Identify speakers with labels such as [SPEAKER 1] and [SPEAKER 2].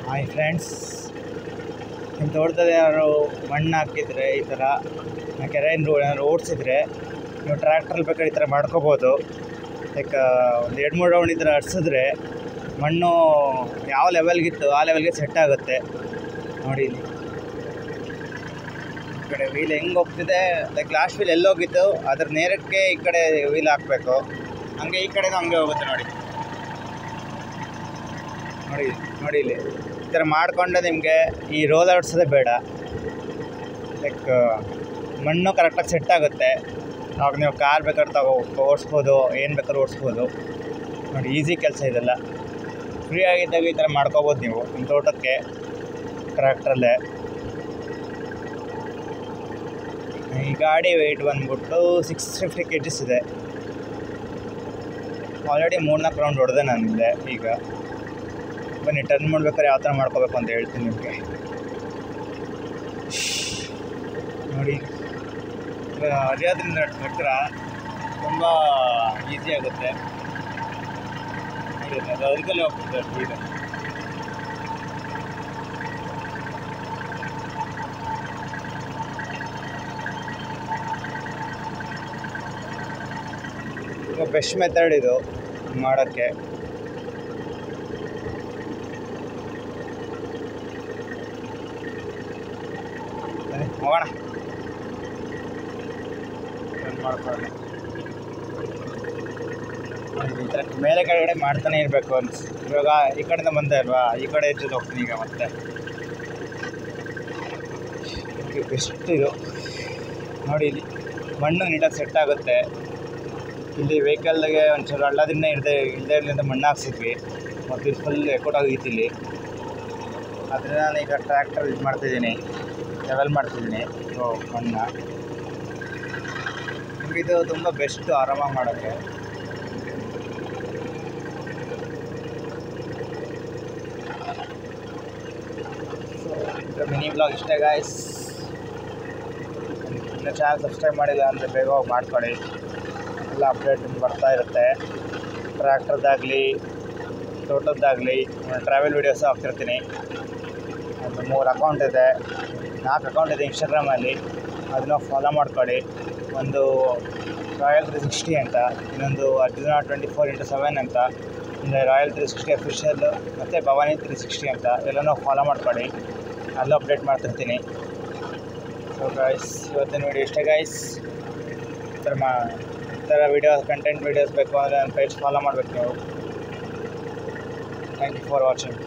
[SPEAKER 1] Hi friends, ನಿಮ್ಮ ತೋಟದಲ್ಲಿ ಯಾರು ಮಣ್ಣು ಹಾಕಿದರೆ ಈ ಥರ ಕೆರೆಯಿಂದ ಏನಾದ್ರು ಓಡಿಸಿದ್ರೆ ನೀವು ಟ್ರ್ಯಾಕ್ಟ್ರಲ್ಲಿ ಬೇಕಾದ್ರೆ ಈ ಥರ ಮಾಡ್ಕೋಬೋದು. ಲೈಕ್ ಒಂದು 2-3 ರೌಂಡ್ ಈ ಥರ ಹರಿಸಿದ್ರೆ ಮಣ್ಣು ಯಾವ ಲೆವೆಲ್ಗಿತ್ತು ಆ ಲೆವೆಲ್ಗೆ ಸೆಟ್ ಆಗುತ್ತೆ. ನೋಡಿ ಇಲ್ಲಿ ಈ ಕಡೆ ವೀಲ್ ಹೆಂಗೆ ಹೋಗ್ತಿದೆ, ಲೈಕ್ ಲಾಸ್ಟ್ ವೀಲ್ ಎಲ್ಲೋಗಿತ್ತು ಅದ್ರ ನೇರಕ್ಕೆ ಈ ಕಡೆ ವೀಲ್ ಹಾಕಬೇಕು. ಹಂಗೆ ಈ ಕಡೆನೂ ಹಂಗೆ ಹೋಗುತ್ತೆ. ನೋಡಿ ನೋಡಿ ನೋಡಿ ಇಲ್ಲಿ ಈ ಥರ ಮಾಡಿಕೊಂಡ್ರೆ ನಿಮಗೆ ಈ ರೋಲರ್ ಓಡಿಸೋದೇ ಬೇಡ. ಲೈಕ್ ಮಣ್ಣು ಕರೆಕ್ಟಾಗಿ ಸೆಟ್ ಆಗುತ್ತೆ. ಆವಾಗ ನೀವು ಕಾರ್ ಬೇಕಾದ್ರೆ ಓಡಿಸ್ಬೋದು, ಏನು ಬೇಕಾದ್ರೂ ಓಡಿಸ್ಬೋದು. ನೋಡಿ ಈಸಿ ಕೆಲಸ ಇದೆಲ್ಲ. ಫ್ರೀ ಆಗಿದ್ದಾಗ ಈ ಥರ ಮಾಡ್ಕೋಬೋದು ನೀವು ನಿಮ್ಮ ತೋಟಕ್ಕೆ ಟ್ರ್ಯಾಕ್ಟ್ರಲ್ಲೇ. ಈ ಗಾಡಿ ವೆಯ್ಟ್ ಬಂದ್ಬಿಟ್ಟು 650 kgs ಇದೆ. ಆಲ್ರೆಡಿ 3-4 ರೌಂಡ್ ಹೊಡೆದೆ ನಾನಿದೆ. ಈಗ ಬನ್ನಿ ಟರ್ನ್ ಮಾಡ್ಬೇಕಾದ್ರೆ ಯಾವ ಥರ ಮಾಡ್ಕೋಬೇಕು ಅಂತ ಹೇಳ್ತೀನಿ ನಿಮಗೆ. ನೋಡಿ ಹರಿಯೋದ್ರಿಂದ ಟ್ರ್ಯಾಕ್ಟರ್ ತುಂಬ ಈಸಿ ಆಗುತ್ತೆ. ಅದು ಅದಕ್ಕಲ್ಲೇ ಹೋಗ್ತದೆ ಈಗ. ತುಂಬ ಬೆಸ್ಟ್ ಮೆಥಡ್ ಇದು ಮಾಡೋಕ್ಕೆ. ಹೋಗೋಣ ಮಾಡ್ಕೊಳ್ಳಿ. ಈ ಥರ ಮೇಲೆ ಕೆಳಗಡೆ ಮಾಡ್ತಾನೆ ಇರಬೇಕು ಅಂತ. ಇವಾಗ ಈ ಕಡೆಯಿಂದ ಬಂದೆ ಅಲ್ವಾ, ಈ ಕಡೆ ಎತ್ತಿದ್ದು ಹೋಗ್ತೀನಿ ಈಗ. ಮತ್ತೆ ಬೆಸ್ಟ್ ಇದು. ನೋಡಿ ಇಲ್ಲಿ ಮಣ್ಣು ನೀಟಾಗಿ ಸೆಟ್ ಆಗುತ್ತೆ. ಇಲ್ಲಿ ವೆಹಿಕಲ್ಗೆ ಒಂಚೂರು ಹಳ್ಳದಿಂದ ಇಲ್ಲದೆ ಇರಲಿಂದ ಮಣ್ಣು ಹಾಕ್ಸಿದ್ವಿ, ಮತ್ತು ಇದು ಫುಲ್ ಎಕೋಟ್ ಆಗಿತ್ತು ಇಲ್ಲಿ. ಅದರಿಂದ ನಾನು ಈಗ ಟ್ರ್ಯಾಕ್ಟರ್ ಇದು ಮಾಡ್ತಿದ್ದೀನಿ, ಲೆವೆಲ್ ಮಾಡ್ತಿದ್ದೀನಿ ಮಣ್ಣು. ಇದು ತುಂಬ ಬೆಸ್ಟ್ ಆರಾಮಾಗಿ ಮಾಡೋಕ್ಕೆ. ಸೊ ಮಿನಿ ಬ್ಲಾಗ್ ಇಷ್ಟೇ ಗಾಯ್ಸ್. ಇನ್ನು ಚಾನಲ್ ಸಬ್ಸ್ಕ್ರೈಬ್ ಮಾಡಿಲ್ಲ ಅಂದರೆ ಬೇಗ ಹೋಗಿ ಮಾಡ್ಕೊಳ್ಳಿ. ಎಲ್ಲ ಅಪ್ಡೇಟ್ ಬರ್ತಾ ಇರುತ್ತೆ. ಟ್ರ್ಯಾಕ್ಟರ್ದಾಗಲಿ ತೋಟದ್ದಾಗಲಿ ಟ್ರಾವೆಲ್ ವೀಡಿಯೋಸು ಹಾಕ್ತಿರ್ತೀನಿ. ಒಂದು 3 ಅಕೌಂಟ್ ಇದೆ, 4 ಅಕೌಂಟ್ ಇದೆ ಇನ್ಸ್ಟಾಗ್ರಾಮಲ್ಲಿ. ಅದನ್ನು ಫಾಲೋ ಮಾಡ್ಕೊಳ್ಳಿ. ಒಂದು ರಾಯಲ್ 360 ಅಂತ, ಇನ್ನೊಂದು ಅರ್ಜುನ 24x7 ಅಂತ, ಅಂದರೆ ರಾಯಲ್ 360 ಅಫಿಷಿಯಲ್, ಮತ್ತು ಭವಾನಿ 360 ಅಂತ. ಎಲ್ಲನೂ ಫಾಲೋ ಮಾಡ್ಕೊಳ್ಳಿ, ಅಲ್ಲೂ ಅಪ್ಡೇಟ್ ಮಾಡ್ತಿರ್ತೀನಿ. ಸೊ ಗೈಸ್, ಇವತ್ತಿನ ವೀಡಿಯೋ ಇಷ್ಟೇ ಗೈಸ್. ಈ ಥರ ಕಂಟೆಂಟ್ ವೀಡಿಯೋಸ್ ಬೇಕು ಅಂದರೆ ನನ್ನ ಪೇಜ್ ಫಾಲೋ ಮಾಡಬೇಕು ನೀವು. Thank you for watching.